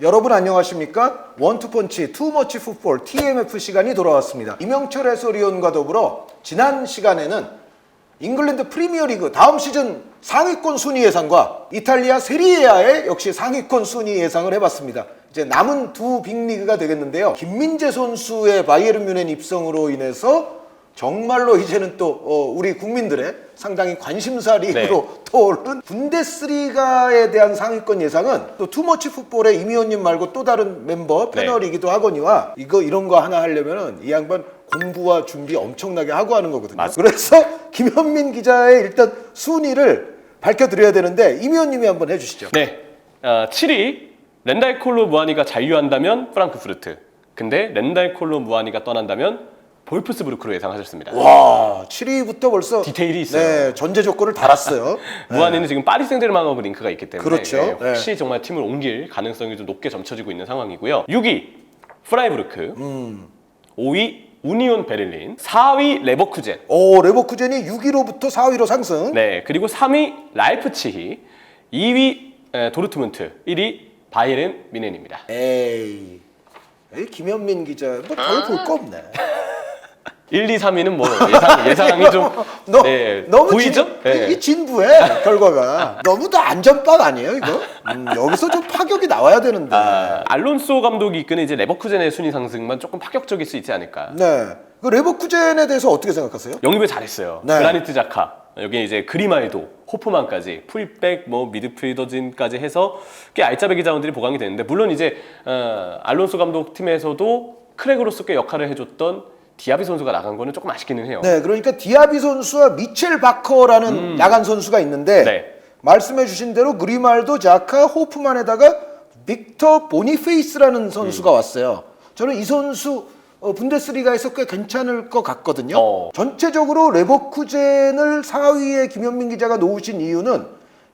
여러분 안녕하십니까? 원투펀치 투머치 풋볼 TMF 시간이 돌아왔습니다. 이명철 해설위원과 더불어 지난 시간에는 잉글랜드 프리미어리그 다음 시즌 상위권 순위 예상과 이탈리아 세리에아의 역시 상위권 순위 예상을 해봤습니다. 이제 남은 두 빅리그가 되겠는데요. 김민재 선수의 바이에른 뮌헨 입성으로 인해서 정말로 이제는 또 우리 국민들의 상당히 관심사 리그로 떠오른 분데스리가에 대한 상위권 예상은 또 투머치 풋볼의 임 의원님 말고 또 다른 멤버 패널이기도 하거니와 이런 거 하나 하려면은 이 양반 공부와 준비 엄청나게 하고 하는 거거든요. 맞습니다. 그래서 김현민 기자의 일단 순위를 밝혀드려야 되는데 임 의원님이 한번 해주시죠. 네, 7위 렌달콜로 무아니가 잔류한다면 프랑크푸르트. 근데 렌달콜로 무아니가 떠난다면 볼프스부르크로 예상하셨습니다. 와, 7위부터 벌써 디테일이 있어요. 네, 전제 조건을 달았어요. 무아니는 지금 파리 생제르맹하고 링크가 있기 때문에 그렇죠. 혹시 정말 팀을 옮길 가능성이 좀 높게 점쳐지고 있는 상황이고요. 6위 프라이부르크, 5위 우니온 베를린, 4위 레버쿠젠. 레버쿠젠이 6위로부터 4위로 상승. 네, 그리고 3위 라이프치히, 2위 도르트문트, 1위 바이에른 뮌헨입니다. 에이 김현민 기자 뭐 별 볼 거 없네. 1, 2, 3위는 뭐 예상이 좀 너무 보이죠? 이 진부해 결과가 너무 다 안전빵 아니에요 이거? 여기서 좀 파격이 나와야 되는데. 알론소 감독이 이끄는 이제 레버쿠젠의 순위 상승만 조금 파격적일 수 있지 않을까. 네. 그 레버쿠젠에 대해서 어떻게 생각하세요? 영입을 잘했어요. 네. 그라니트 자카, 여기 이제 그리마에도, 호프만까지, 풀백, 미드필더진까지 해서 꽤 알짜배기 자원들이 보강이 되는데, 물론 이제 알론소 감독 팀에서도 크레그로서 꽤 역할을 해줬던 디아비 선수가 나간 거는 조금 아쉽기는 해요. 네, 그러니까 디아비 선수와 미첼 바커라는 야간 선수가 있는데 말씀해 주신 대로 그리말도, 자카, 호프만에다가 빅터 보니페이스라는 선수가 왔어요. 저는 이 선수 분데스리가에서 꽤 괜찮을 것 같거든요. 전체적으로 레버쿠젠을 4위에 김현민 기자가 놓으신 이유는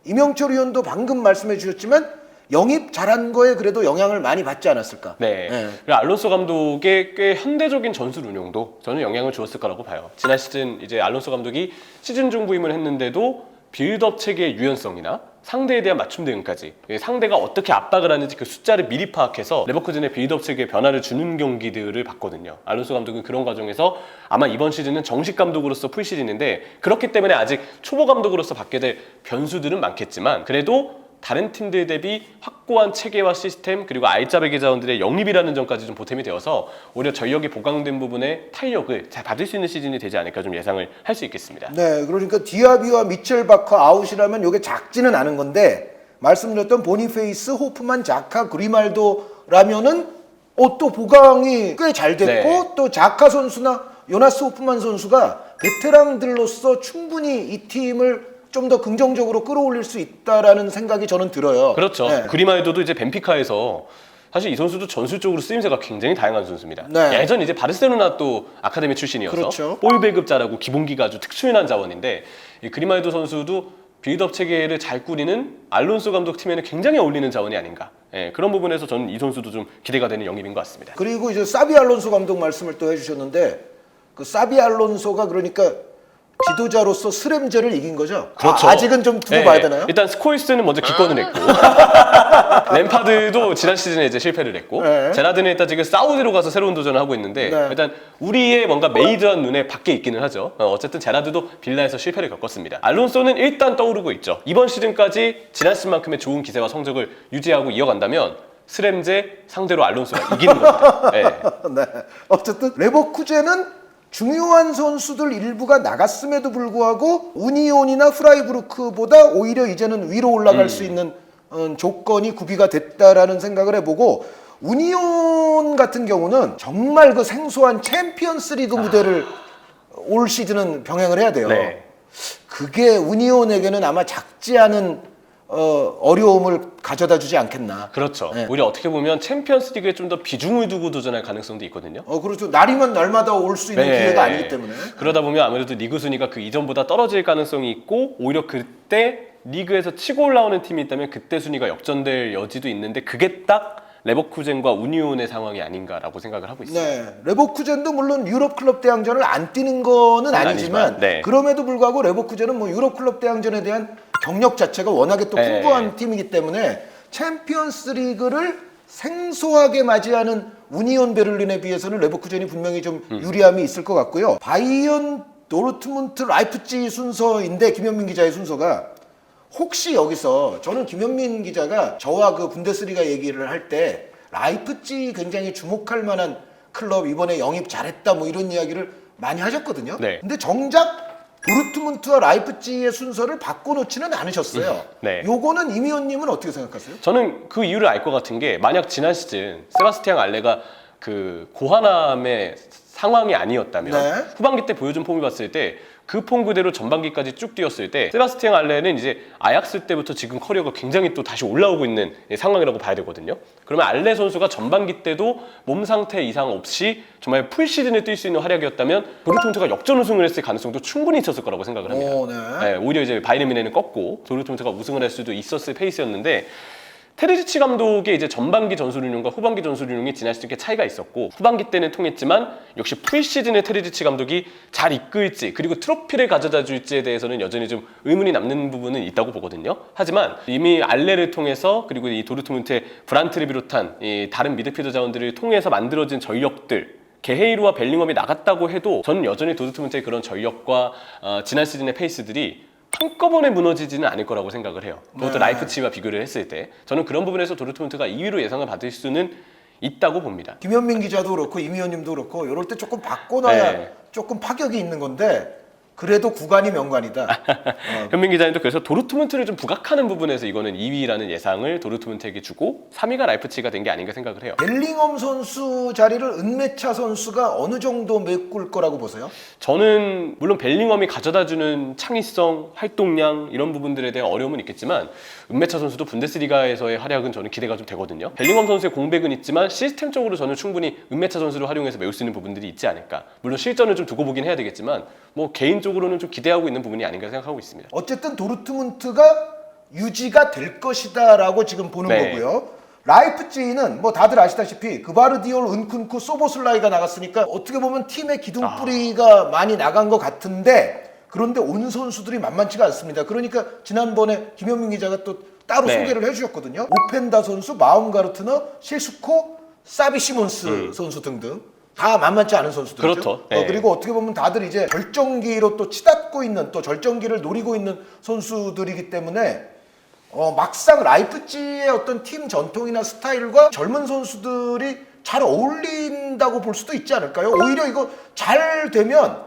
이명철 의원도 방금 말씀해 주셨지만 영입 잘한 거에 그래도 영향을 많이 받지 않았을까. 네. 그리고 알론소 감독의 꽤 현대적인 전술 운영도 저는 영향을 주었을 거라고 봐요. 지난 시즌 이제 알론소 감독이 시즌 중 부임을 했는데도 빌드업 체계의 유연성이나 상대에 대한 맞춤 대응까지, 상대가 어떻게 압박을 하는지 그 숫자를 미리 파악해서 레버쿠젠의 빌드업 체계에 변화를 주는 경기들을 봤거든요. 알론소 감독은 그런 과정에서 아마 이번 시즌은 정식 감독으로서 풀 시즌인데, 그렇기 때문에 아직 초보 감독으로서 받게 될 변수들은 많겠지만 그래도 다른 팀들 대비 확고한 체계와 시스템, 그리고 알짜배기 자원들의 영입이라는 점까지 좀 보탬이 되어서 오히려 전력이 보강된 부분에 탄력을 잘 받을 수 있는 시즌이 되지 않을까 좀 예상을 할 수 있겠습니다. 네, 그러니까 디아비와 미첼 바커 아웃이라면 이게 작지는 않은 건데, 말씀드렸던 보니페이스, 호프만, 자카, 그리말도라면은 또 보강이 꽤 잘 됐고, 또 자카 선수나 요나스 호프만 선수가 베테랑들로서 충분히 이 팀을 좀 더 긍정적으로 끌어올릴 수 있다라는 생각이 저는 들어요. 그렇죠. 네. 그리마에도도 이제 벤피카에서 사실 이 선수도 전술적으로 쓰임새가 굉장히 다양한 선수입니다. 네. 예전 이제 바르셀로나 또 아카데미 출신이어서 그렇죠. 볼 배급자라고 기본기가 아주 특출난 자원인데, 이 그리마에도 선수도 빌드업 체계를 잘 꾸리는 알론소 감독 팀에는 굉장히 어울리는 자원이 아닌가. 그런 부분에서 저는 이 선수도 좀 기대가 되는 영입인 것 같습니다. 그리고 이제 사비 알론소 감독 말씀을 또 해주셨는데, 그 사비 알론소가 그러니까 지도자로서 스램제를 이긴 거죠? 그렇죠. 아직은 좀 두고 봐야 되나요? 일단 스콜스는 먼저 기권을 했고 램파드도 지난 시즌에 이제 실패를 했고 제라드는 일단 지금 사우디로 가서 새로운 도전을 하고 있는데 일단 우리의 뭔가 메이저한 눈에 밖에 있기는 하죠. 어쨌든 제라드도 빌라에서 실패를 겪었습니다. 알론소는 일단 떠오르고 있죠. 이번 시즌까지 지난 시즌만큼의 좋은 기세와 성적을 유지하고 이어간다면 스램제 상대로 알론소가 이기는 겁니다. 네. 어쨌든 레버쿠젠은 중요한 선수들 일부가 나갔음에도 불구하고 우니온이나 프라이부르크보다 오히려 이제는 위로 올라갈 수 있는 조건이 구비가 됐다라는 생각을 해보고, 우니온 같은 경우는 정말 그 생소한 챔피언스 리그 무대를 올 시즌은 병행을 해야 돼요. 그게 우니온에게는 아마 작지 않은 어려움을 가져다 주지 않겠나. 그렇죠. 오히려 어떻게 보면 챔피언스 리그에 좀 더 비중을 두고 도전할 가능성도 있거든요. 그렇죠. 날이면 날마다 올 수 있는 기회가 아니기 때문에. 그러다 보면 아무래도 리그 순위가 그 이전보다 떨어질 가능성이 있고, 오히려 그때 리그에서 치고 올라오는 팀이 있다면 그때 순위가 역전될 여지도 있는데, 그게 딱 레버쿠젠과 우니온의 상황이 아닌가라고 생각을 하고 있습니다. 네, 레버쿠젠도 물론 유럽 클럽 대항전을 안 뛰는 거는 아니지만 그럼에도 불구하고 레버쿠젠은 뭐 유럽 클럽 대항전에 대한 경력 자체가 워낙에 또 풍부한 팀이기 때문에 챔피언스 리그를 생소하게 맞이하는 우니온 베를린에 비해서는 레버쿠젠이 분명히 좀 유리함이 있을 것 같고요. 바이언 도르트문트 라이프치히 순서인데 김현민 기자의 순서가 혹시 여기서 저는 김현민 기자가 저와 그 분데스리가 얘기를 할 때 라이프치히 굉장히 주목할 만한 클럽 이번에 영입 잘했다 뭐 이런 이야기를 많이 하셨거든요. 네. 근데 정작 도르트문트와 라이프치히의 순서를 바꿔놓지는 않으셨어요. 네. 요거는 임 의원님은 어떻게 생각하세요? 저는 그 이유를 알 것 같은 게 만약 지난 시즌 세바스티앙 알레가 그 고하남의 상황이 아니었다면 네. 후반기 때 보여준 폼을 봤을 때 그 폼 그대로 전반기까지 쭉 뛰었을 때 세바스티앙 알레는 이제 아약스 때부터 지금 커리어가 굉장히 또 다시 올라오고 있는 상황이라고 봐야 되거든요. 그러면 알레 선수가 전반기 때도 몸 상태 이상 없이 정말 풀 시즌에 뛸 수 있는 활약이었다면 도르트문트가 역전 우승을 했을 가능성도 충분히 있었을 거라고 생각을 합니다. 오, 네. 네, 오히려 이제 바이에른 뮌헨은 꺾고 도르트문트가 우승을 할 수도 있었을 페이스였는데 테르지치 감독의 이제 전반기 전술운용과 후반기 전술운용이 지난 시즌 꽤 차이가 있었고 후반기 때는 통했지만 역시 풀시즌에 테르지치 감독이 잘 이끌지 그리고 트로피를 가져다 줄지에 대해서는 여전히 좀 의문이 남는 부분은 있다고 보거든요. 하지만 이미 알레를 통해서 그리고 이 도르트문트의 브란트를 비롯한 이 다른 미드필더 자원들을 통해서 만들어진 전력들 게헤이루와 벨링엄이 나갔다고 해도 저는 여전히 도르트문트의 그런 전력과 지난 시즌의 페이스들이 한꺼번에 무너지지는 않을 거라고 생각을 해요. 그것도 네. 라이프치히와 비교를 했을 때 저는 그런 부분에서 도르트문트가 2위로 예상을 받을 수는 있다고 봅니다. 김현민 기자도 그렇고 임 의원님도 그렇고 이럴 때 조금 바꿔놔야 네. 조금 파격이 있는 건데 그래도 구간이 명관이다. 현민 기자님도 그래서 도르트문트를 좀 부각하는 부분에서 이거는 2위라는 예상을 도르트문트에게 주고 3위가 라이프치히가 된 게 아닌가 생각을 해요. 벨링엄 선수 자리를 은메차 선수가 어느 정도 메꿀 거라고 보세요? 저는 물론 벨링엄이 가져다주는 창의성, 활동량 이런 부분들에 대한 어려움은 있겠지만 은메차 선수도 분데스리가에서의 활약은 저는 기대가 좀 되거든요. 벨링엄 선수의 공백은 있지만 시스템적으로 저는 충분히 은메차 선수를 활용해서 메울 수 있는 부분들이 있지 않을까. 물론 실전을 좀 두고 보긴 해야 되겠지만 뭐 개인적으로는 좀 기대하고 있는 부분이 아닌가 생각하고 있습니다. 어쨌든 도르트문트가 유지가 될 것이다라고 지금 보는 네. 거고요. 라이프치히는 뭐 다들 아시다시피 그바르디올, 은쿤쿠, 소보슬라이가 나갔으니까 어떻게 보면 팀의 기둥뿌리가 많이 나간 것 같은데 그런데 온 선수들이 만만치가 않습니다. 그러니까 지난번에 김현민 기자가 또 따로 네. 소개를 해주셨거든요. 오펜다 선수, 마움가르트너, 실수코, 사비 시몬스 선수 등등 다 만만치 않은 선수들이죠. 그렇죠. 네. 그리고 어떻게 보면 다들 이제 절정기로 또 치닫고 있는 또 절정기를 노리고 있는 선수들이기 때문에 막상 라이프치히의 어떤 팀 전통이나 스타일과 젊은 선수들이 잘 어울린다고 볼 수도 있지 않을까요? 오히려 이거 잘 되면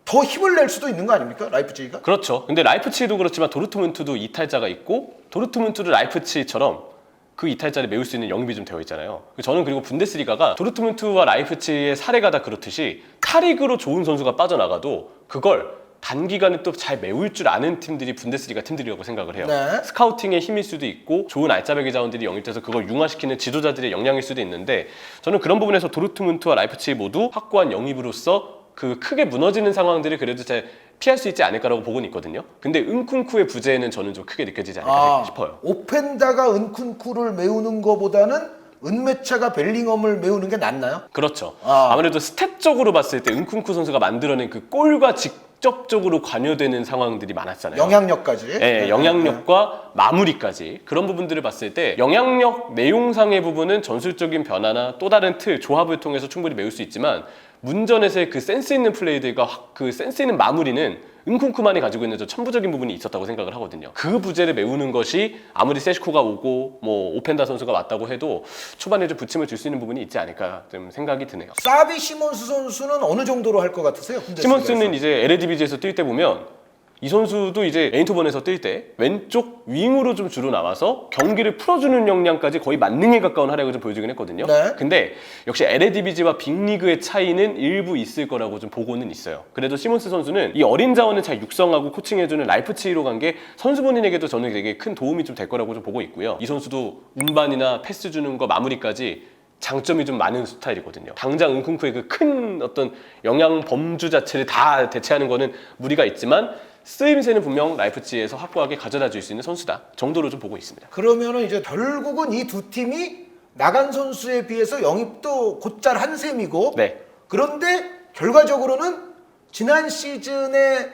더 힘을 낼 수도 있는 거 아닙니까? 라이프치히가? 그렇죠. 근데 라이프치히도 그렇지만 도르트문트도 이탈자가 있고 도르트문트도 라이프치히처럼 그 이탈자를 메울 수 있는 영입이 좀 되어 있잖아요. 저는 그리고 분데스리가가 도르트문트와 라이프치히의 사례가 다 그렇듯이 타리그로 좋은 선수가 빠져나가도 그걸 단기간에 또 잘 메울 줄 아는 팀들이 분데스리가 팀들이라고 생각을 해요. 네. 스카우팅의 힘일 수도 있고 좋은 알짜배기 자원들이 영입돼서 그걸 융화시키는 지도자들의 역량일 수도 있는데 저는 그런 부분에서 도르트문트와 라이프치히 모두 확고한 영입으로서 그 크게 무너지는 상황들을 그래도 잘 피할 수 있지 않을까라고 보고는 있거든요. 근데 은쿤쿠의 부재는 저는 좀 크게 느껴지지 않을까 싶어요. 오펜다가 은쿤쿠를 메우는 것보다는 은메차가 벨링엄을 메우는 게 낫나요? 그렇죠. 아무래도 스탯적으로 봤을 때 은쿤쿠 선수가 만들어낸 그 골과 직접적으로 관여되는 상황들이 많았잖아요. 영향력까지. 네, 영향력과 마무리까지 그런 부분들을 봤을 때 영향력 내용상의 부분은 전술적인 변화나 또 다른 틀, 조합을 통해서 충분히 메울 수 있지만 문전에서의 그 센스 있는 플레이들과 그 센스 있는 마무리는 은쿤쿠만이 가지고 있는 저 천부적인 부분이 있었다고 생각을 하거든요. 그 부재를 메우는 것이 아무리 세시코가 오고 뭐 오펜다 선수가 왔다고 해도 초반에 좀 부침을 줄 수 있는 부분이 있지 않을까 좀 생각이 드네요. 사비 시몬스 선수는 어느 정도로 할 것 같으세요? 시몬스는 이제 LADBG에서 뛸 때 보면 이 선수도 이제 에인토번에서 뛸 때 왼쪽 윙으로 좀 주로 나와서 경기를 풀어주는 역량까지 거의 만능에 가까운 활약을 좀 보여주긴 했거든요. 네. 근데 역시 LADBG와 빅리그의 차이는 일부 있을 거라고 좀 보고는 있어요. 그래도 시몬스 선수는 이 어린 자원을 잘 육성하고 코칭해주는 라이프치히로 간 게 선수 본인에게도 저는 되게 큰 도움이 좀 될 거라고 좀 보고 있고요. 이 선수도 운반이나 패스 주는 거 마무리까지 장점이 좀 많은 스타일이거든요. 당장 은쿤쿠의 그 큰 어떤 영향 범주 자체를 다 대체하는 거는 무리가 있지만 쓰임새는 분명 라이프치히에서 확고하게 가져다 줄 수 있는 선수다 정도로 좀 보고 있습니다. 그러면은 이제 결국은 이 두 팀이 나간 선수에 비해서 영입도 곧잘 한 셈이고 네. 그런데 결과적으로는 지난 시즌의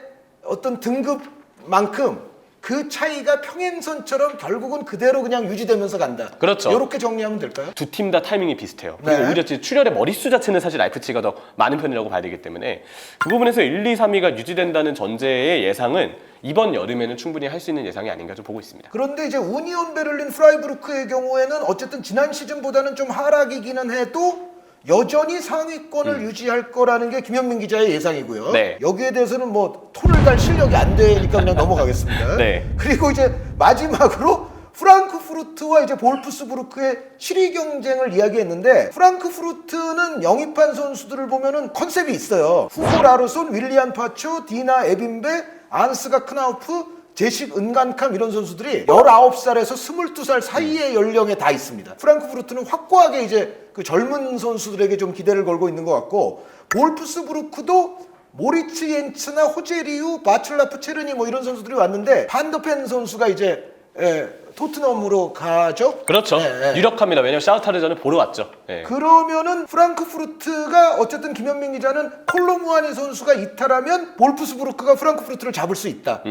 어떤 등급만큼 그 차이가 평행선처럼 결국은 그대로 그냥 유지되면서 간다. 그렇죠. 이렇게 정리하면 될까요? 두 팀 다 타이밍이 비슷해요. 그리고 네. 오히려 출혈의 머릿수 자체는 사실 라이프치히가 더 많은 편이라고 봐야 되기 때문에 그 부분에서 1, 2, 3위가 유지된다는 전제의 예상은 이번 여름에는 충분히 할 수 있는 예상이 아닌가 좀 보고 있습니다. 그런데 이제 우니온 베를린 프라이부르크의 경우에는 어쨌든 지난 시즌보다는 좀 하락이기는 해도 여전히 상위권을 유지할 거라는 게 김현민 기자의 예상이고요. 네. 여기에 대해서는 뭐 토를 달 실력이 안 되니까 그냥 넘어가겠습니다. 네. 그리고 이제 마지막으로 프랑크푸르트와 이제 볼프스부르크의 7위 경쟁을 이야기했는데 프랑크푸르트는 영입한 선수들을 보면은 컨셉이 있어요. 후보 라르손, 윌리안 파초, 디나 에빈베, 안스가 크나우프, 제식 은간캄 이런 선수들이 19살에서 22살 사이의 연령에 다 있습니다. 프랑크푸르트는 확고하게 이제 그 젊은 선수들에게 좀 기대를 걸고 있는 것 같고 볼프스부르크도 모리츠 옌츠나 호제리우, 바출라프 체르니 뭐 이런 선수들이 왔는데 판더펜 선수가 이제 토트넘으로 가죠. 그렇죠. 유력합니다. 왜냐면 샤우타르전을 보러 왔죠. 그러면은 프랑크푸르트가 어쨌든 김현민 기자는 콜로무아니 선수가 이탈하면 볼프스부르크가 프랑크푸르트를 잡을 수 있다.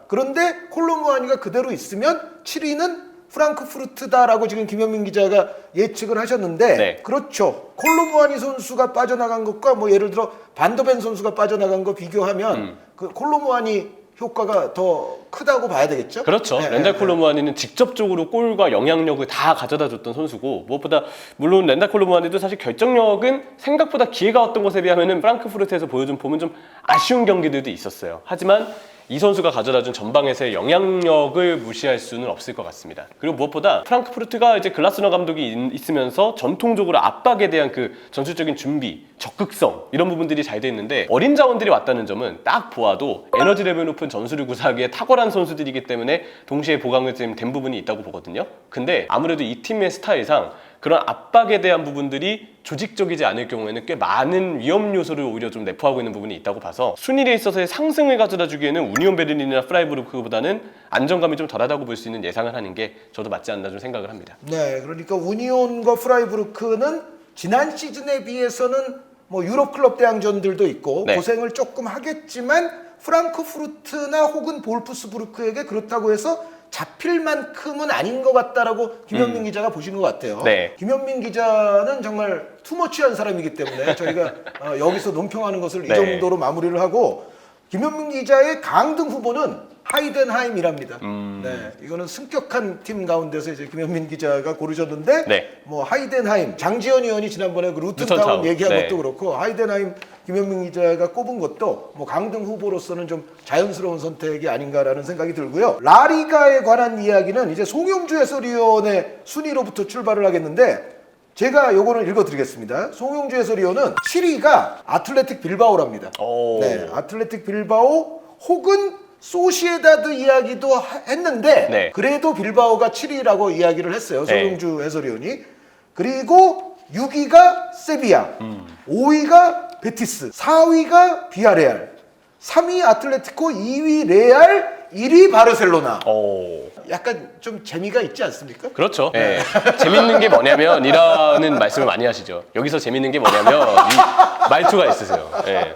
그런데 콜로무아니가 그대로 있으면 7위는 프랑크푸르트다라고 지금 김현민 기자가 예측을 하셨는데 네. 그렇죠. 콜로무아니 선수가 빠져나간 것과 뭐 예를 들어 반더벤 선수가 빠져나간 거 비교하면 그 콜로무아니 효과가 더 크다고 봐야 되겠죠? 그렇죠. 렌달 콜로무아니는 직접적으로 골과 영향력을 다 가져다 줬던 선수고 무엇보다 물론 렌달 콜로무아니도 사실 결정력은 생각보다 기회가 왔던 것에 비하면은 프랑크푸르트에서 보여준 보면 좀 아쉬운 경기들도 있었어요. 하지만 이 선수가 가져다준 전방에서의 영향력을 무시할 수는 없을 것 같습니다. 그리고 무엇보다 프랑크푸르트가 이제 글라스너 감독이 있으면서 전통적으로 압박에 대한 그 전술적인 준비, 적극성 이런 부분들이 잘 돼 있는데 어린 자원들이 왔다는 점은 딱 보아도 에너지 레벨 높은 전술을 구사하기에 탁월한 선수들이기 때문에 동시에 보강을 된 부분이 있다고 보거든요. 근데 아무래도 이 팀의 스타일상 그런 압박에 대한 부분들이 조직적이지 않을 경우에는 꽤 많은 위험 요소를 오히려 좀 내포하고 있는 부분이 있다고 봐서 순위에 있어서의 상승을 가져다 주기에는 우니온 베를린이나 프라이부르크보다는 안정감이 좀 덜하다고 볼 수 있는 예상을 하는 게 저도 맞지 않나 좀 생각을 합니다. 네, 그러니까 우니온과 프라이부르크는 지난 시즌에 비해서는 뭐 유럽 클럽 대항전들도 있고 네. 고생을 조금 하겠지만 프랑크푸르트나 혹은 볼프스부르크에게 그렇다고 해서 잡힐 만큼은 아닌 것 같다라고 김현민 기자가 보신 것 같아요. 네. 김현민 기자는 정말 투머치한 사람이기 때문에 저희가 여기서 논평하는 것을 이 네. 정도로 마무리를 하고 김현민 기자의 강등 후보는 하이덴하임이랍니다. 네, 이거는 승격한 팀 가운데서 이제 김현민 기자가 고르셨는데, 네. 뭐 하이덴하임 장지현 의원이 지난번에 그 루튼타운 루턴타운. 얘기한 네. 것도 그렇고 하이덴하임 김현민 기자가 꼽은 것도 뭐 강등 후보로서는 좀 자연스러운 선택이 아닌가라는 생각이 들고요. 라리가에 관한 이야기는 이제 송영주 해설위원의 순위로부터 출발을 하겠는데. 제가 요거는 읽어드리겠습니다. 송영주 해설위원은 7위가 아틀레틱 빌바오랍니다. 네, 아틀레틱 빌바오 혹은 소시에다드 이야기도 했는데 네. 그래도 빌바오가 7위라고 이야기를 했어요. 송영주 해설위원이. 그리고 6위가 세비야, 5위가 베티스, 4위가 비아레알, 3위 아틀레티코, 2위 레알, 1위 바르셀로나. 약간 좀 재미가 있지 않습니까? 그렇죠. 네. 재밌는 게 뭐냐면 이라는 말씀을 많이 하시죠. 여기서 재밌는 게 뭐냐면 이 말투가 있으세요. 네.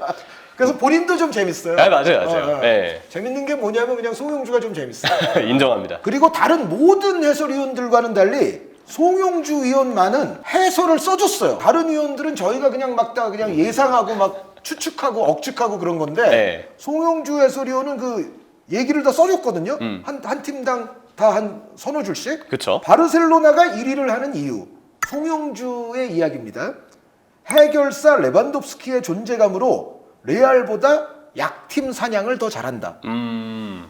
그래서 본인도 좀 재밌어요. 맞아요. 네. 재밌는 게 뭐냐면 그냥 송영주가 좀 재밌어요. 인정합니다. 그리고 다른 모든 해설위원들과는 달리 송영주 위원만은 해설을 써줬어요. 다른 위원들은 저희가 그냥 막 다 그냥 예상하고 막 추측하고 억측하고 그런 건데 네. 송영주 해설위원은 그 얘기를 다 써줬거든요. 한 팀당 다 한 서너 줄씩. 그쵸. 바르셀로나가 1위를 하는 이유. 송영주의 이야기입니다. 해결사 레반도프스키의 존재감으로 레알보다 약팀 사냥을 더 잘한다.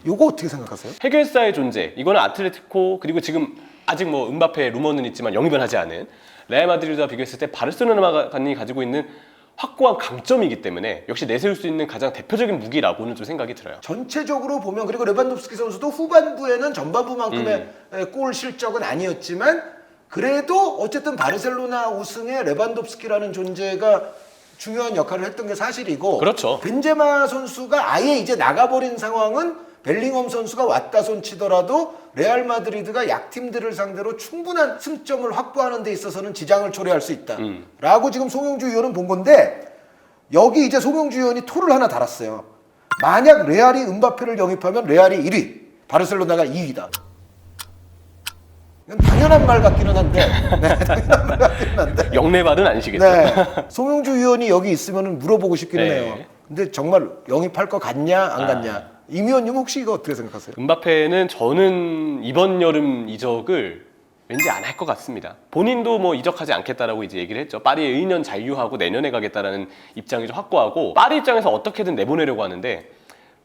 요거 어떻게 생각하세요? 해결사의 존재. 이거는 아틀레티코 그리고 지금 아직 뭐 음바페 루머는 있지만 영입은 하지 않은 레알 마드리드와 비교했을 때 바르셀로나가 가지고 있는 확고한 강점이기 때문에 역시 내세울 수 있는 가장 대표적인 무기라고는 좀 생각이 들어요. 전체적으로 보면 그리고 레반도프스키 선수도 후반부에는 전반부만큼의 골 실적은 아니었지만 그래도 어쨌든 바르셀로나 우승에 레반도프스키라는 존재가 중요한 역할을 했던 게 사실이고 그렇죠. 벤제마 선수가 아예 이제 나가버린 상황은 벨링엄 선수가 왔다 손 치더라도 레알 마드리드가 약팀들을 상대로 충분한 승점을 확보하는 데 있어서는 지장을 초래할 수 있다 라고 지금 송영주 의원은 본 건데 여기 이제 송영주 의원이 토를 하나 달았어요. 만약 레알이 음바페를 영입하면 레알이 1위, 바르셀로나가 2위다. 이건 당연한 말 같기는 한데, 네, 당연한 말 같기는 한데. 영내발은 아니시겠죠? 네, 송영주 위원이 여기 있으면 물어보고 싶기는 네. 해요. 근데 정말 영입할 것 같냐 안 같냐. 임 위원님 혹시 이거 어떻게 생각하세요? 음바페는 저는 이번 여름 이적을 왠지 안 할 것 같습니다. 본인도 뭐 이적하지 않겠다라고 이제 얘기를 했죠. 파리에 2년 잔류하고 내년에 가겠다라는 입장이 좀 확고하고, 파리 입장에서 어떻게든 내보내려고 하는데,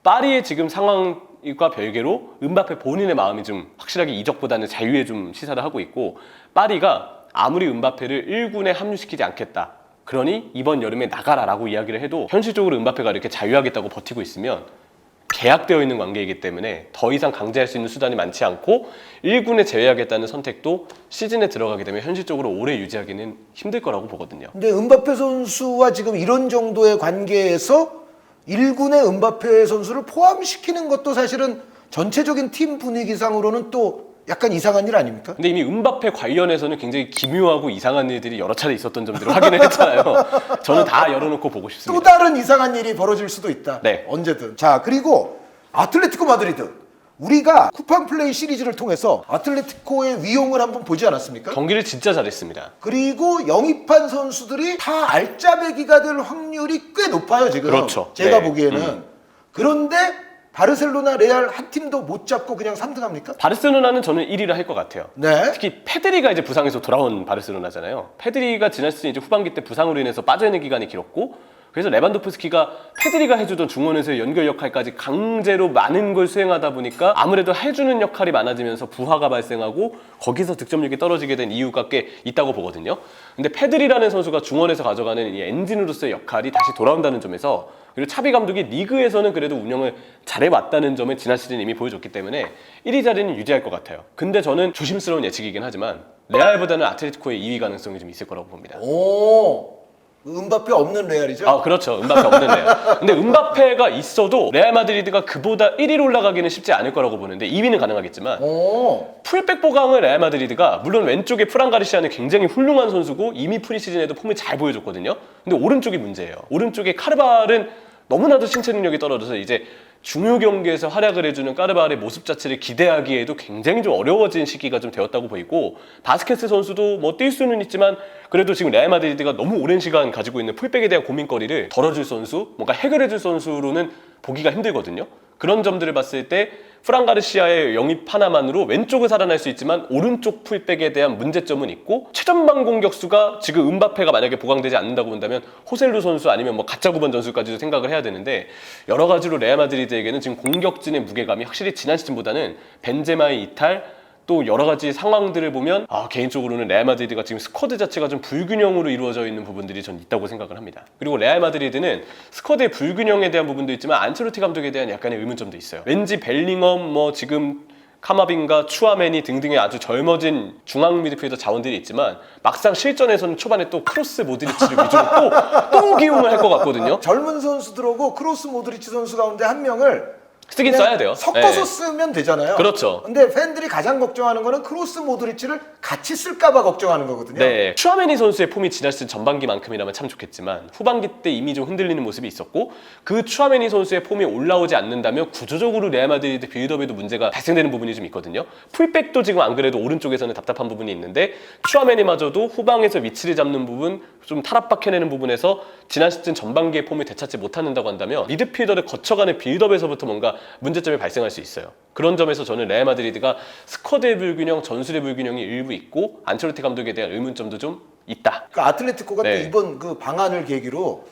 파리의 지금 상황과 별개로 음바페 본인의 마음이 좀 확실하게 이적보다는 자유에 좀 시사를 하고 있고, 파리가 아무리 음바페를 1군에 합류시키지 않겠다, 그러니 이번 여름에 나가라라고 이야기를 해도 현실적으로 음바페가 이렇게 자유하겠다고 버티고 있으면 계약되어 있는 관계이기 때문에 더 이상 강제할 수 있는 수단이 많지 않고 1군에 제외하겠다는 선택도 시즌에 들어가게 되면 현실적으로 오래 유지하기는 힘들 거라고 보거든요. 근데 음바페 선수와 지금 이런 정도의 관계에서 1군의 음바페 선수를 포함시키는 것도 사실은 전체적인 팀 분위기상으로는 또 약간 이상한 일 아닙니까? 근데 이미 음바페 관련해서는 굉장히 기묘하고 이상한 일들이 여러 차례 있었던 점들을 확인을 했잖아요. 저는 다 열어놓고 보고 또 싶습니다. 다른 이상한 일이 벌어질 수도 있다. 네. 언제든. 자, 그리고 아틀레티코 마드리드. 우리가 쿠팡 플레이 시리즈를 통해서 아틀레티코의 위용을 한번 보지 않았습니까? 경기를 진짜 잘했습니다. 그리고 영입한 선수들이 다 알짜배기가 될 확률이 꽤 높아요, 지금. 그렇죠. 제가 네. 보기에는. 그런데 바르셀로나, 레알 한 팀도 못 잡고 그냥 3등 합니까? 바르셀로나는 저는 1위를 할 것 같아요. 네. 특히 페드리가 이제 부상에서 돌아온 바르셀로나잖아요. 페드리가 지난 시즌 이제 후반기 때 부상으로 인해서 빠져있는 기간이 길었고, 그래서 레반도프스키가 페드리가 해주던 중원에서의 연결 역할까지 강제로 많은 걸 수행하다 보니까 아무래도 해주는 역할이 많아지면서 부하가 발생하고 거기서 득점력이 떨어지게 된 이유가 꽤 있다고 보거든요. 근데 페드리라는 선수가 중원에서 가져가는 이 엔진으로서의 역할이 다시 돌아온다는 점에서, 그리고 차비 감독이 리그에서는 그래도 운영을 잘해왔다는 점을 지난 시즌 이미 보여줬기 때문에 1위 자리는 유지할 것 같아요. 근데 저는 조심스러운 예측이긴 하지만 레알보다는 아틀레티코의 2위 가능성이 좀 있을 거라고 봅니다. 오. 음바페 없는 레알이죠? 아, 그렇죠. 음바페 없는 레알. 근데 음바페가 있어도 레알 마드리드가 그보다 1위로 올라가기는 쉽지 않을 거라고 보는데 2위는 가능하겠지만, 오. 풀백 보강을 레알 마드리드가, 물론 왼쪽에 프란 가르시아는 굉장히 훌륭한 선수고 이미 프리시즌에도 폼을 잘 보여줬거든요. 근데 오른쪽이 문제예요. 오른쪽에 카르발은 너무나도 신체 능력이 떨어져서 이제 중요 경기에서 활약을 해주는 까르발의 모습 자체를 기대하기에도 굉장히 좀 어려워진 시기가 좀 되었다고 보이고, 바스케스 선수도 뭐 뛸 수는 있지만 그래도 지금 레알 마드리드가 너무 오랜 시간 가지고 있는 풀백에 대한 고민거리를 덜어줄 선수, 뭔가 해결해줄 선수로는 보기가 힘들거든요. 그런 점들을 봤을 때 프란 가르시아의 영입 하나만으로 왼쪽을 살아날 수 있지만 오른쪽 풀백에 대한 문제점은 있고, 최전방 공격수가 지금 음바페가 만약에 보강되지 않는다고 본다면 호셀루 선수 아니면 뭐 가짜 9번 전술까지도 생각을 해야 되는데, 여러 가지로 레알 마드리드에게는 지금 공격진의 무게감이 확실히 지난 시즌보다는 벤제마의 이탈, 또 여러 가지 상황들을 보면 개인적으로는 레알 마드리드가 지금 스쿼드 자체가 좀 불균형으로 이루어져 있는 부분들이 전 있다고 생각을 합니다. 그리고 레알 마드리드는 스쿼드의 불균형에 대한 부분도 있지만 안첼로티 감독에 대한 약간의 의문점도 있어요. 왠지 벨링엄, 뭐 지금 카마빈가, 추아메니 등등의 아주 젊어진 중앙 미드필더 자원들이 있지만 막상 실전에서는 초반에 또 크로스 모드리치를 위주로 또 기용을 할 것 같거든요. 젊은 선수들하고 크로스 모드리치 선수 가운데 한 명을 쓰긴 그냥 써야 돼요. 섞어서 네. 쓰면 되잖아요. 그렇죠. 근데 팬들이 가장 걱정하는 거는 크로스 모드리치를 같이 쓸까봐 걱정하는 거거든요. 네, 추아메니 선수의 폼이 지난 시즌 전반기만큼이라면 참 좋겠지만 후반기 때 이미 좀 흔들리는 모습이 있었고, 그 추아메니 선수의 폼이 올라오지 않는다면 구조적으로 레알 마드리드 빌드업에도 문제가 발생되는 부분이 좀 있거든요. 풀백도 지금 안 그래도 오른쪽에서는 답답한 부분이 있는데, 추아메니마저도 후방에서 위치를 잡는 부분, 좀 탈압박해내는 부분에서 지난 시즌 전반기의 폼을 되찾지 못한다고 한다면 미드필더를 거쳐가는 빌드업에서부터 뭔가 문제점이 발생할 수 있어요. 그런 점에서 저는 레알 마드리드가 스쿼드의 불균형, 전술의 불균형이 일부 있고 안첼로티 감독에 대한 의문점도 좀 있다. 그 아틀레티코가 네. 또 이번 그 방안을 계기로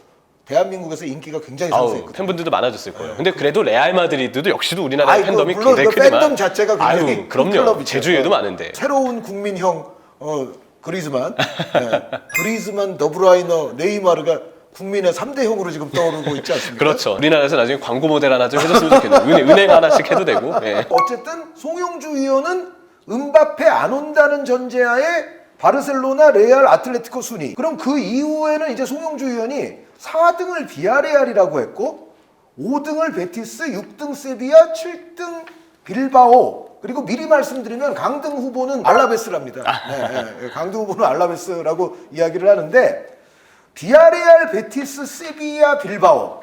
대한민국에서 인기가 굉장히 상승했거든요. 팬분들도 많아졌을 거예요. 근데 그래도 레알 마드리드도 역시도 우리나라의 팬덤이 물론 굉장히 그 크지만, 팬덤 자체가 굉장히 큰 그럼요. 클럽이죠. 제주에도 많은데. 새로운 국민형 그리즈만, 네. 그리즈만, 더브라이너, 네이마르가 국민의 3대 형으로 지금 떠오르고 있지 않습니까? 그렇죠. 우리나라에서 나중에 광고 모델 하나 좀 해줬으면 좋겠네요. 은행 하나씩 해도 되고. 예. 어쨌든 송영주 위원은 음바페 안 온다는 전제하에 바르셀로나, 레알, 아틀레티코 순위. 그럼 그 이후에는 이제 송영주 위원이 4등을 비아레알이라고 했고 5등을 베티스, 6등 세비야, 7등 빌바오. 그리고 미리 말씀드리면 강등 후보는 알라베스랍니다. 네, 강등 후보는 알라베스라고 이야기를 하는데, 비아레알, 베티스, 세비야, 빌바오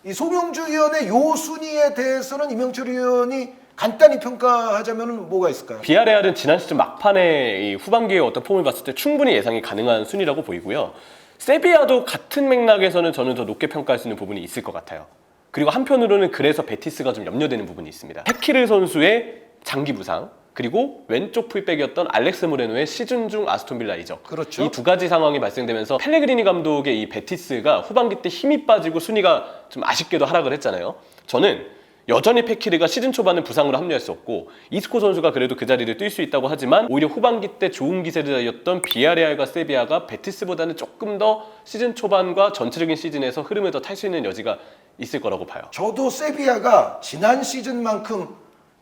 이 송영주 위원의 요 순위에 대해서는 이명철 위원이 간단히 평가하자면 뭐가 있을까요? 비아레알은 지난 시즌 막판에 이 후반기의 어떤 폼을 봤을 때 충분히 예상이 가능한 순위라고 보이고요. 세비야도 같은 맥락에서는 저는 더 높게 평가할 수 있는 부분이 있을 것 같아요. 그리고 한편으로는 그래서 베티스가 좀 염려되는 부분이 있습니다. 헤키르 선수의 장기 부상, 그리고 왼쪽 풀백이었던 알렉스 모레노의 시즌 중 아스톤 빌라 이적. 그렇죠. 이 두 가지 상황이 발생되면서 펠레그리니 감독의 이 베티스가 후반기 때 힘이 빠지고 순위가 좀 아쉽게도 하락을 했잖아요. 저는 여전히 페키르가 시즌 초반은 부상으로 합류할 수 없고 이스코 선수가 그래도 그 자리를 뛸 수 있다고 하지만 오히려 후반기 때 좋은 기세를 달렸던 비아레알과 세비야가 베티스보다는 조금 더 시즌 초반과 전체적인 시즌에서 흐름을 더 탈 수 있는 여지가 있을 거라고 봐요. 저도 세비야가 지난 시즌만큼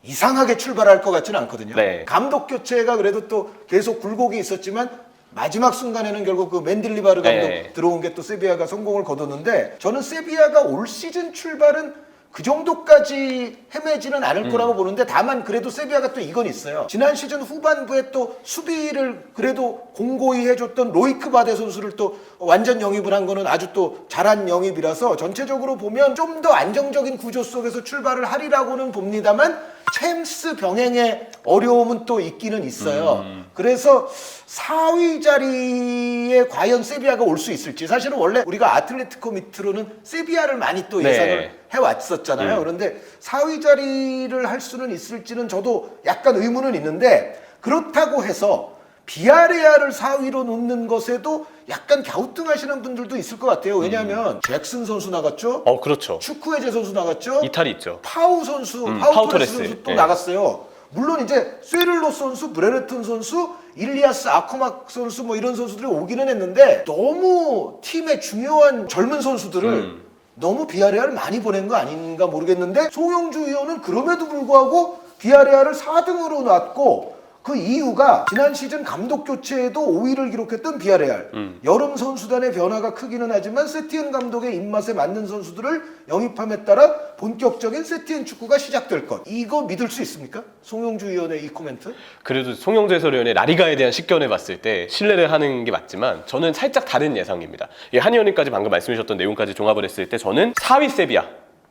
이상하게 출발할 것 같지는 않거든요. 네. 감독 교체가 그래도 또 계속 굴곡이 있었지만 마지막 순간에는 결국 그 맨딜리바르 감독 네. 들어온 게 또 세비야가 성공을 거뒀는데 저는 세비야가 올 시즌 출발은 그 정도까지 헤매지는 않을 거라고 보는데 다만 그래도 세비야가 또 이건 있어요. 지난 시즌 후반부에 또 수비를 그래도 공고히 해줬던 로이크 바데 선수를 또 완전 영입을 한 거는 아주 또 잘한 영입이라서 전체적으로 보면 좀 더 안정적인 구조 속에서 출발을 하리라고는 봅니다만 챔스 병행의 어려움은 또 있기는 있어요. 그래서 4위 자리에 과연 세비야가 올 수 있을지 사실은 원래 우리가 아틀레티코 밑으로는 세비야를 많이 또 예상을 네. 해왔었잖아요. 그런데 4위 자리를 할 수는 있을지는 저도 약간 의문은 있는데 그렇다고 해서 비아레알을 4위로 놓는 것에도 약간 갸우뚱하시는 분들도 있을 것 같아요. 왜냐하면 잭슨 선수 나갔죠. 그렇죠. 추크헤제 선수 나갔죠. 이탈이 있죠. 파우 선수, 파우 파우 토레스. 토레스 선수 또 예. 나갔어요. 물론 이제 쇠를로 선수, 브레르튼 선수, 일리아스 아코막 선수 뭐 이런 선수들이 오기는 했는데 너무 팀의 중요한 젊은 선수들을 너무 비아레알을 많이 보낸 거 아닌가 모르겠는데 송영주 의원은 그럼에도 불구하고 비아레알을 4등으로 놨고 그 이유가 지난 시즌 감독 교체에도 5위를 기록했던 비아레알. 여름 선수단의 변화가 크기는 하지만 세티엔 감독의 입맛에 맞는 선수들을 영입함에 따라 본격적인 세티엔 축구가 시작될 것. 이거 믿을 수 있습니까? 송영주 의원의 이 코멘트? 그래도 송영주 해설위원의 라리가에 대한 식견을 봤을 때 신뢰를 하는 게 맞지만 저는 살짝 다른 예상입니다. 이 한 의원님까지 방금 말씀해 주셨던 내용까지 종합을 했을 때 저는 4위 세비야.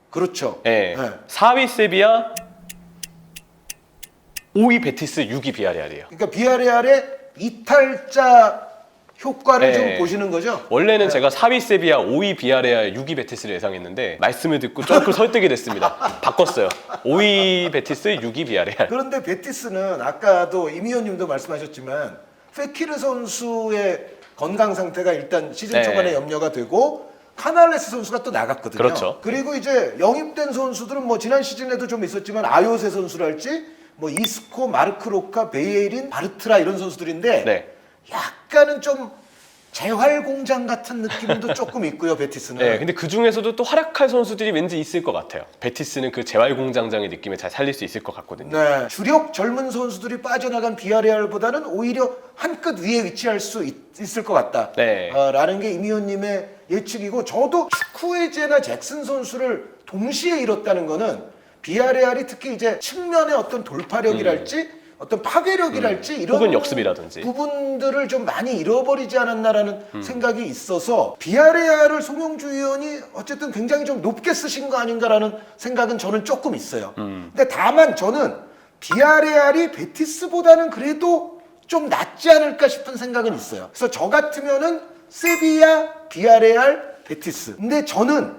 그렇죠. 예. 네. 4위 세비야, 5위 베티스, 6위 비아레알이에요. 그러니까 비아레알의 이탈자 효과를 네. 좀 보시는 거죠? 원래는 제가 4위 세비야, 5위 비아레알, 6위 베티스를 예상했는데 말씀을 듣고 조금 설득이 됐습니다. 바꿨어요. 5위 베티스, 6위 비아레알. 그런데 베티스는 아까도 임 의원님도 말씀하셨지만 페키르 선수의 건강 상태가 일단 시즌 네. 초반에 염려가 되고 카날레스 선수가 또 나갔거든요. 그렇죠. 그리고 이제 영입된 선수들은 뭐 지난 시즌에도 좀 있었지만 아요세 선수랄지 뭐 이스코, 마르크 로카, 베이에린, 바르트라 이런 선수들인데 네. 약간은 좀 재활 공장 같은 느낌도 조금 있고요, 베티스는. 네, 근데 그 중에서도 또 활약할 선수들이 왠지 있을 것 같아요. 베티스는 그 재활공장장의 느낌을 잘 살릴 수 있을 것 같거든요. 네, 주력 젊은 선수들이 빠져나간 비아레알보다는 오히려 한 끗 위에 위치할 수 있을 것 같다. 네. 라는 게 임 의원님의 예측이고 저도 추쿠에제나 잭슨 선수를 동시에 잃었다는 거는 비아레알이 특히 이제 측면의 어떤 돌파력이랄지 어떤 파괴력이랄지 이런 혹은 역습이라든지. 부분들을 좀 많이 잃어버리지 않았나라는 생각이 있어서 비아레알을 송영주 의원이 어쨌든 굉장히 좀 높게 쓰신 거 아닌가라는 생각은 저는 조금 있어요. 근데 다만 저는 비아레알이 베티스보다는 그래도 좀 낫지 않을까 싶은 생각은 있어요. 그래서 저 같으면은 세비야, 비아레알, 베티스. 근데 저는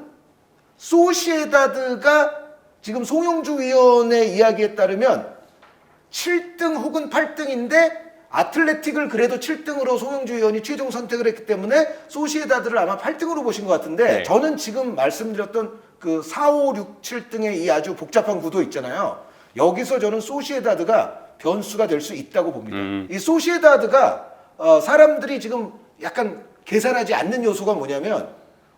소시에다드가 지금 송영주 위원의 이야기에 따르면 7등 혹은 8등인데 아틀레틱을 그래도 7등으로 송영주 의원이 최종 선택을 했기 때문에 소시에다드를 아마 8등으로 보신 것 같은데 네. 저는 지금 말씀드렸던 그 4, 5, 6, 7등의 이 아주 복잡한 구도 있잖아요. 여기서 저는 소시에다드가 변수가 될 수 있다고 봅니다. 이 소시에다드가 사람들이 지금 약간 계산하지 않는 요소가 뭐냐면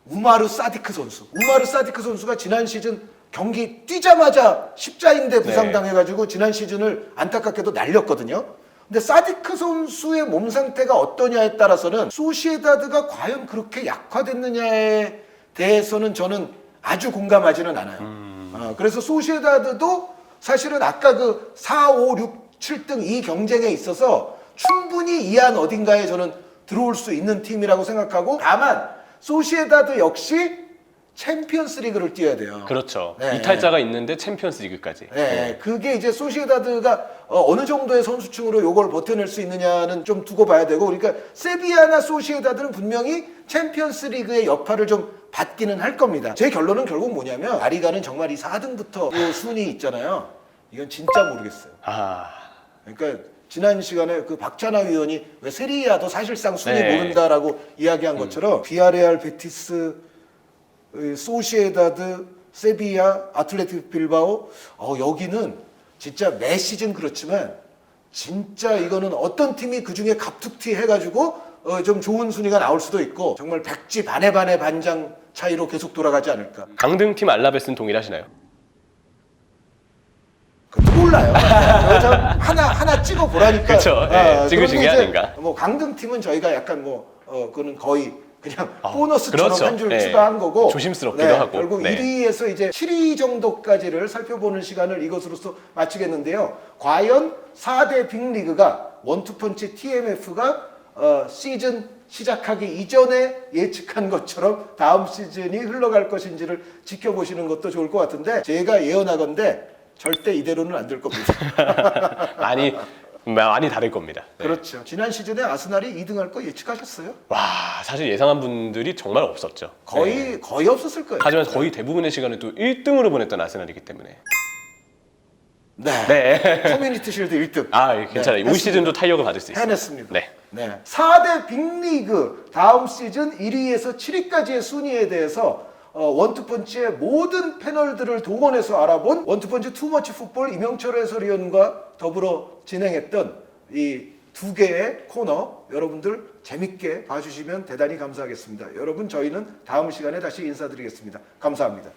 우마르 사디크 선수. 우마르 사디크 선수가 지난 시즌 경기 뛰자마자 십자인대 부상당해가지고 지난 시즌을 안타깝게도 날렸거든요. 근데 사디크 선수의 몸 상태가 어떠냐에 따라서는 소시에다드가 과연 그렇게 약화됐느냐에 대해서는 저는 아주 공감하지는 않아요. 그래서 소시에다드도 사실은 아까 그 4, 5, 6, 7등 이 경쟁에 있어서 충분히 이 안 어딘가에 저는 들어올 수 있는 팀이라고 생각하고 다만 소시에다드 역시 챔피언스 리그를 뛰어야 돼요. 그렇죠. 네. 이탈자가 있는데 챔피언스 리그까지. 네, 그게 이제 소시에다드가 어느 정도의 선수층으로 요걸 버텨낼 수 있느냐는 좀 두고 봐야 되고, 그러니까 세비야나 소시에다드는 분명히 챔피언스 리그의 여파를 좀 받기는 할 겁니다. 제 결론은 결국 뭐냐면 라리가는 정말 이 4등부터 그 순위 있잖아요. 이건 진짜 모르겠어요. 아, 그러니까 지난 시간에 그 박찬하 위원이 왜 세리아도 사실상 순위 네. 모른다라고 이야기한 것처럼 비아레알, 베티스, 소시에다드, 세비야, 아틀레티코 빌바오, 여기는 진짜 매 시즌 그렇지만 진짜 이거는 어떤 팀이 그 중에 갑툭튀 해가지고 좀 좋은 순위가 나올 수도 있고 정말 백지 반의 반장 차이로 계속 돌아가지 않을까. 강등팀 알라베스는 동일하시나요? 그것도 몰라요. 저 하나 찍어 보라니까. 그쵸. 예, 찍으신 게 아닌가. 뭐 강등 팀은 저희가 약간 그거는 거의 그냥 보너스처럼 그렇죠. 한 줄 예. 추가한 거고. 조심스럽기도 하고. 결국 네. 1위에서 이제 7위 정도까지를 살펴보는 시간을 이것으로서 마치겠는데요. 과연 4대 빅리그가 원투펀치 TMF가 시즌 시작하기 이전에 예측한 것처럼 다음 시즌이 흘러갈 것인지를 지켜보시는 것도 좋을 것 같은데, 제가 예언하건대 절대 이대로는 안 될 겁니다. 많이 다를 겁니다. 네. 그렇죠. 지난 시즌에 아스날이 2등할 거 예측하셨어요? 와, 사실 예상한 분들이 정말 없었죠. 네. 거의 없었을 거예요. 하지만 거의 대부분의 시간을 또 1등으로 보냈던 아스날이기 때문에. 네. 네. 커뮤니티 실드 1등. 아, 괜찮아요. 올 시즌도 타이어가 받을 수 있어요. 해냈습니다. 네. 네. 4대 빅리그 다음 시즌 1위에서 7위까지의 순위에 대해서 원투펀치의 모든 패널들을 동원해서 알아본 원투펀치 투머치 풋볼 이명철 해설위원과 더불어 진행했던 이 두 개의 코너, 여러분들 재밌게 봐주시면 대단히 감사하겠습니다. 여러분, 저희는 다음 시간에 다시 인사드리겠습니다. 감사합니다.